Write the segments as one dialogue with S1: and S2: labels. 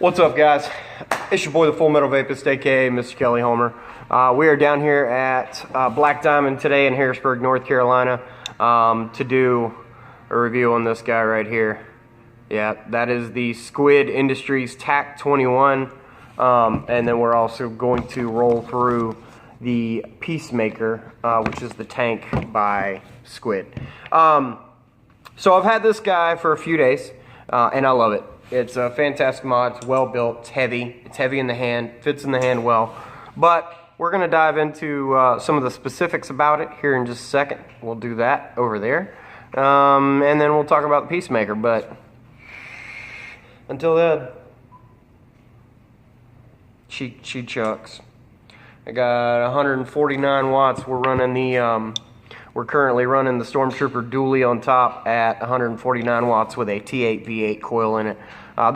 S1: What's up, guys? It's your boy, the Full Metal Vapist, aka Mr. Kelly Homer. We are down here at Black Diamond today in Harrisburg, North Carolina, to do a review on this guy right here. Yeah, that is the Squid Industries Tac 21, and then we're also going to roll through the Peacemaker, which is the tank by Squid. So I've had this guy for a few days, and I love it. It's a fantastic mod. It's well built. It's heavy. It's heavy in the hand. Fits in the hand well. But we're going to dive into some of the specifics about it here in just a second. We'll do that over there. And then we'll talk about the Peacemaker. But until then, she chucks. I got 149 watts. We're currently running the Stormtrooper dually on top at 149 watts with a T8 V8 coil in it.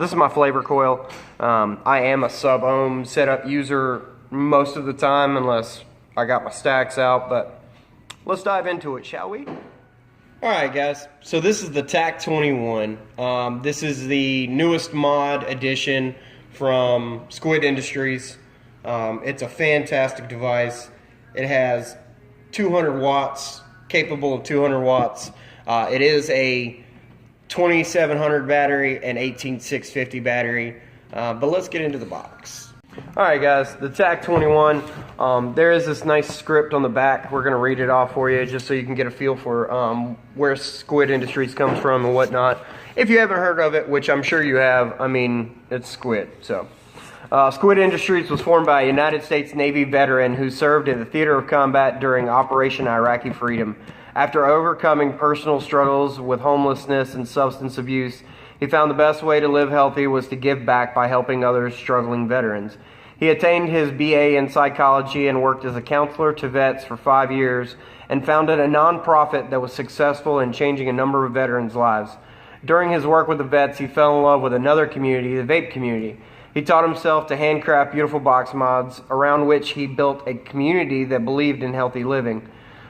S1: This is my flavor coil. I am a SubOhm setup user most of the time, unless I got my stacks out, but let's dive into it, shall we? Alright guys, so this is the Tac 21. This is the newest mod edition from Squid Industries. It's a fantastic device. It has 200 watts, capable of 200 watts. It is a 2700 battery and 18650 battery, but let's get into the box. Alright guys, the Tac 21, there is this nice script on the back. We're going to read it off for you just so you can get a feel for where Squid Industries comes from and whatnot. If you haven't heard of it, which I'm sure you have, I mean, it's Squid. So, Squid Industries was formed by a United States Navy veteran who served in the theater of combat during Operation Iraqi Freedom. After overcoming personal struggles with homelessness and substance abuse, he found the best way to live healthy was to give back by helping others struggling veterans. He attained his BA in psychology and worked as a counselor to vets for 5 years and founded a nonprofit that was successful in changing a number of veterans' lives. During his work with the vets, he fell in love with another community, the vape community. He taught himself to handcraft beautiful box mods, around which he built a community that believed in healthy living.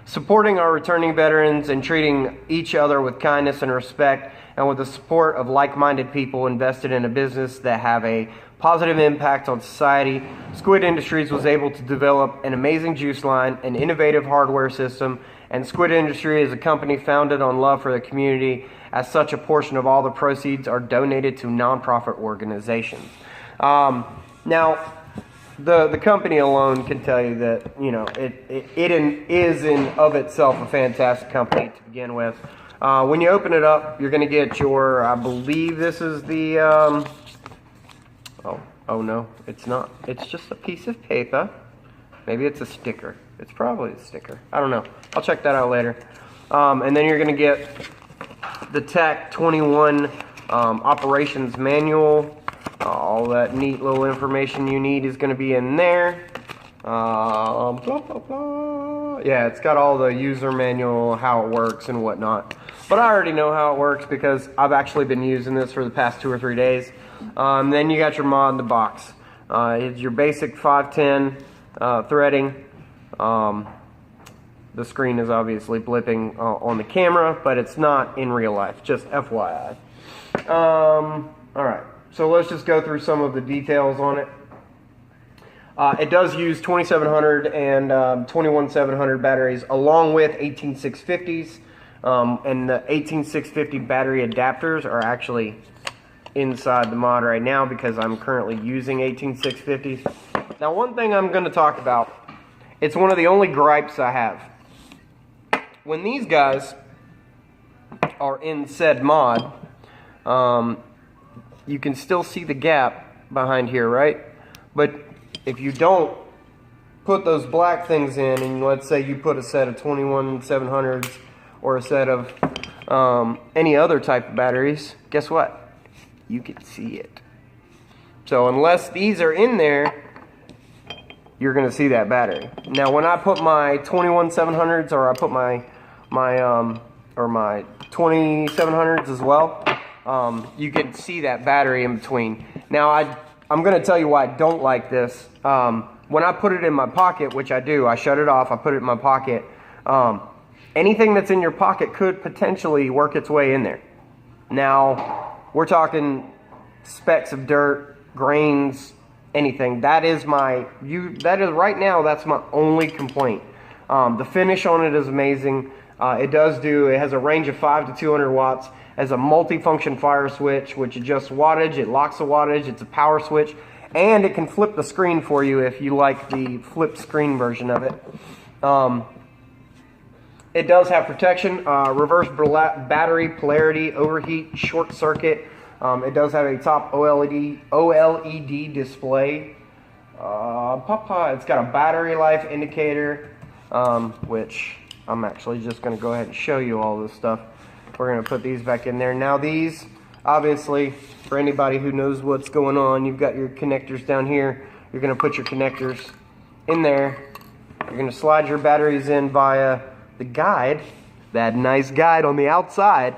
S1: Supporting our returning veterans and treating each other with kindness and respect, and with the support of like-minded people invested in a business that have a positive impact on society, Squid Industries was able to develop an amazing juice line, an innovative hardware system, and Squid Industry is a company founded on love for the community. As such, a portion of all the proceeds are donated to nonprofit organizations. Now, the company alone can tell you that, you know, it is in of itself a fantastic company to begin with. When you open it up, you're going to get your, I believe this is the, oh no, it's not. It's just a piece of paper. Maybe it's a sticker. It's probably a sticker. I don't know. I'll check that out later. And then you're going to get the Tac 21 operations manual. All that neat little information you need is going to be in there. Blah, blah, blah. Yeah, it's got all the user manual, how it works and whatnot. But I already know how it works because I've actually been using this for the past 2 or 3 days. Then you got your mod in the box. It's your basic 510 threading. The screen is obviously blipping on the camera, but it's not in real life, just FYI. Alright. So let's just go through some of the details on it. It does use 2700 and 21700 batteries along with 18650s. And the 18650 battery adapters are actually inside the mod right now because I'm currently using 18650s. Now, one thing I'm going to talk about, it's one of the only gripes I have. When these guys are in said mod, you can still see the gap behind here, right? But if you don't put those black things in, and let's say you put a set of 21700s or a set of any other type of batteries, guess what? You can see it. So unless these are in there, you're going to see that battery. Now when I put my 21700s or I put my 2700s as well, you can see that battery in between. Now, I'm going to tell you why I don't like this. When I put it in my pocket, which I do, I shut it off, I put it in my pocket. Anything that's in your pocket could potentially work its way in there. Now, we're talking specks of dirt, grains, anything. That is right now, that's my only complaint. The finish on it is amazing. It has a range of 5 to 200 watts. It has a multi-function fire switch, which adjusts wattage, it locks the wattage, it's a power switch, and it can flip the screen for you if you like the flip screen version of it. It does have protection, reverse battery, polarity, overheat, short circuit. It does have a top OLED display. It's got a battery life indicator, which I'm actually just going to go ahead and show you all this stuff. We're going to put these back in there. Now these, obviously, for anybody who knows what's going on, you've got your connectors down here. You're going to put your connectors in there. You're going to slide your batteries in via the guide, that nice guide on the outside.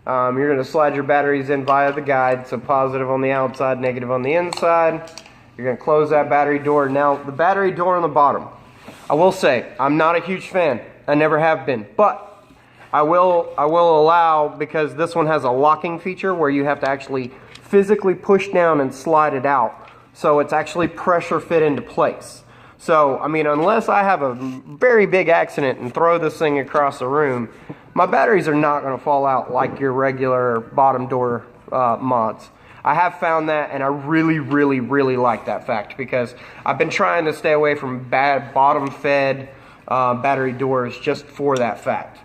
S1: You're going to slide your batteries in via the guide, so positive on the outside, negative on the inside. You're going to close that battery door. Now, the battery door on the bottom, I will say, I'm not a huge fan. I never have been, but I will allow, because this one has a locking feature where you have to actually physically push down and slide it out, so it's actually pressure fit into place. So, I mean, unless I have a very big accident and throw this thing across the room, my batteries are not going to fall out like your regular bottom door mods. I have found that, and I really, really, really like that fact, because I've been trying to stay away from bad bottom-fed battery doors just for that fact.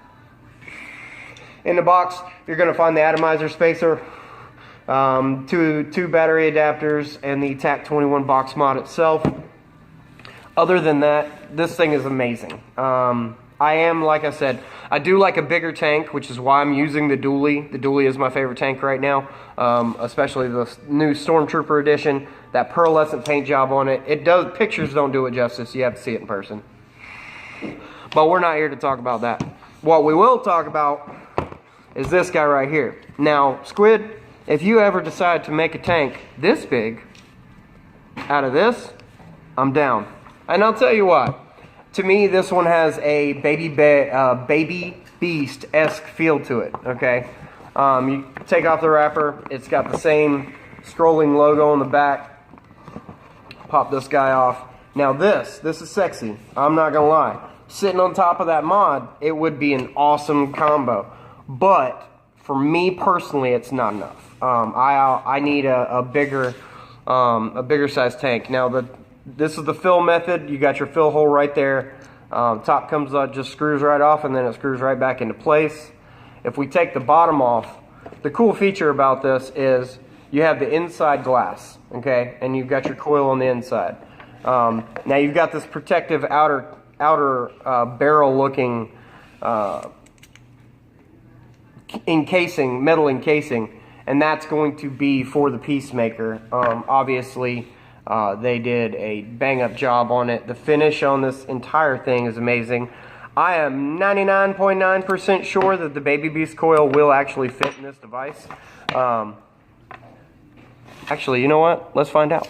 S1: In the box, you're going to find the atomizer spacer, two battery adapters, and the TAC 21 box mod itself. Other than that, this thing is amazing. Like I said, I do like a bigger tank, which is why I'm using the dually. The dually is my favorite tank right now, especially the new Stormtrooper edition. That pearlescent paint job on it. Pictures don't do it justice. You have to see it in person. But we're not here to talk about that. What we will talk about is this guy right here. Now, Squid, if you ever decide to make a tank this big out of this, I'm down. And I'll tell you what. To me, this one has a baby beast-esque feel to it, okay? You take off the wrapper. It's got the same scrolling logo on the back. Pop this guy off. Now this is sexy. I'm not going to lie. Sitting on top of that mod, it would be an awesome combo. But for me personally, it's not enough. I need a bigger size tank. Now this is the fill method. You got your fill hole right there. Top comes up, just screws right off, and then it screws right back into place. If we take the bottom off, the cool feature about this is you have the inside glass, okay, and you've got your coil on the inside. Now you've got this protective outer barrel-looking metal encasing, and that's going to be for the Peacemaker. Obviously, they did a bang-up job on it. The finish on this entire thing is amazing. I am 99.9% sure that the Baby Beast coil will actually fit in this device. Actually, you know what? Let's find out.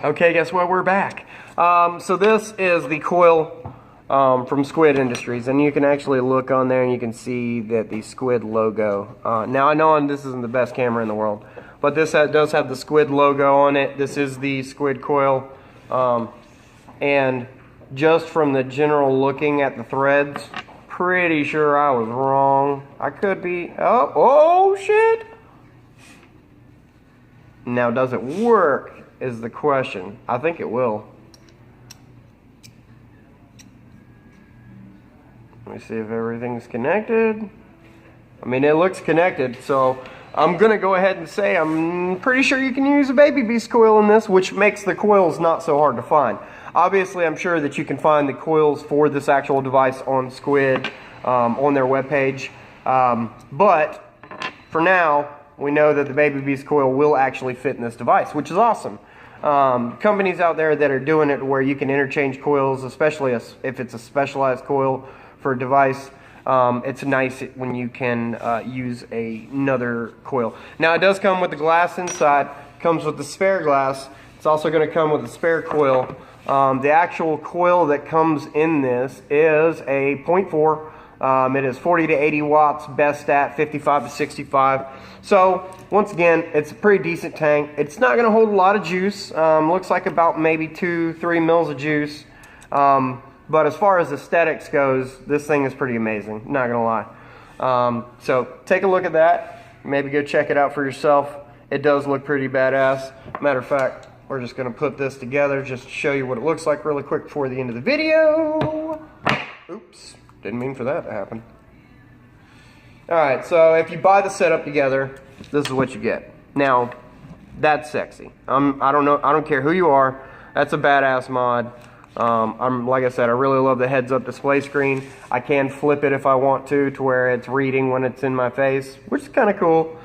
S1: Okay, guess what? We're back. So this is the coil from Squid Industries, and you can actually look on there and you can see that the Squid logo. Now I know this isn't the best camera in the world, but this does have the Squid logo on it. This is the Squid coil, and just from the general looking at the threads, pretty sure I was wrong. I could be. Oh shit! Now, does it work is the question. I think it will. Let me see if everything's connected. I mean, it looks connected, so I'm gonna go ahead and say I'm pretty sure you can use a Baby Beast coil in this, which makes the coils not so hard to find. Obviously, I'm sure that you can find the coils for this actual device on Squid on their webpage, but for now, we know that the Baby Beast coil will actually fit in this device, which is awesome. Companies out there that are doing it where you can interchange coils, especially if it's a specialized coil for a device, it's nice when you can use another coil. Now, it does come with the glass inside, comes with the spare glass. It's also going to come with a spare coil. The actual coil that comes in this is a 0.4 It is 40 to 80 watts, best at 55 to 65. So once again, it's a pretty decent tank. It's not going to hold a lot of juice. Looks like about maybe 2-3 mils of juice. But as far as aesthetics goes, this thing is pretty amazing, not going to lie. So take a look at that. Maybe go check it out for yourself. It does look pretty badass. Matter of fact, we're just going to put this together just to show you what it looks like really quick before the end of the video. Oops, didn't mean for that to happen. Alright, so if you buy the setup together, this is what you get. Now, that's sexy. I don't care who you are. That's a badass mod. Like I said, I really love the heads-up display screen. I can flip it if I want to where it's reading when it's in my face, which is kind of cool.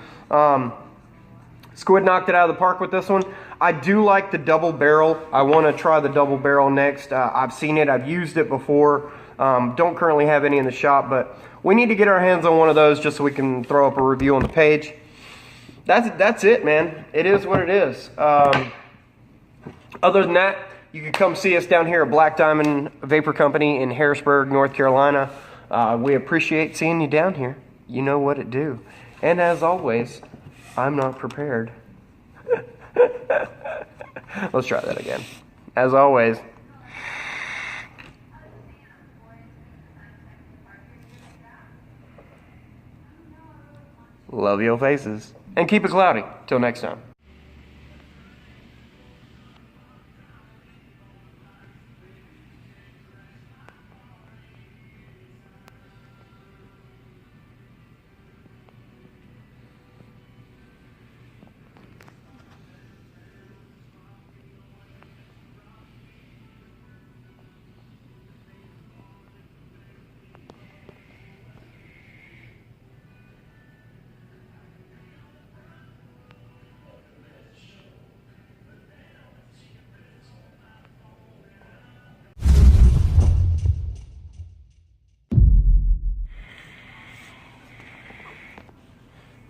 S1: Squid knocked it out of the park with this one. I do like the double barrel. I want to try the double barrel next. I've seen it. I've used it before. Don't currently have any in the shop, but we need to get our hands on one of those just so we can throw up a review on the page. That's it, man. It is what it is. Other than that, you can come see us down here at Black Diamond Vapor Company in Harrisburg, North Carolina. We appreciate seeing you down here. You know what it do. And as always, I'm not prepared. Let's try that again. As always, love your faces. And keep it cloudy. Till next time.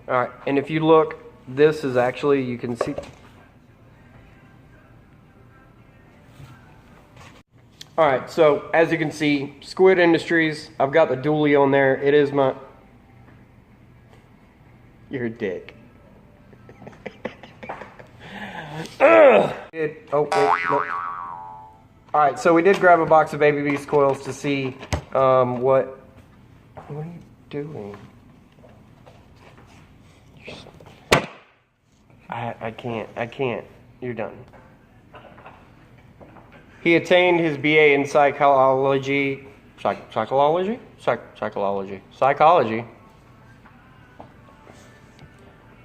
S1: Alright, and if you look, this is actually, you can see. Alright, so as you can see, Squid Industries, I've got the dually on there. It is my... You're a dick. Oh, wait, no. Alright, so we did grab a box of Baby Beast coils to see what are you doing? I can't. You're done. He attained his BA in psychology. Psychology.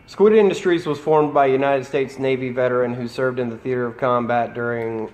S1: Squid Industries was formed by a United States Navy veteran who served in the theater of combat during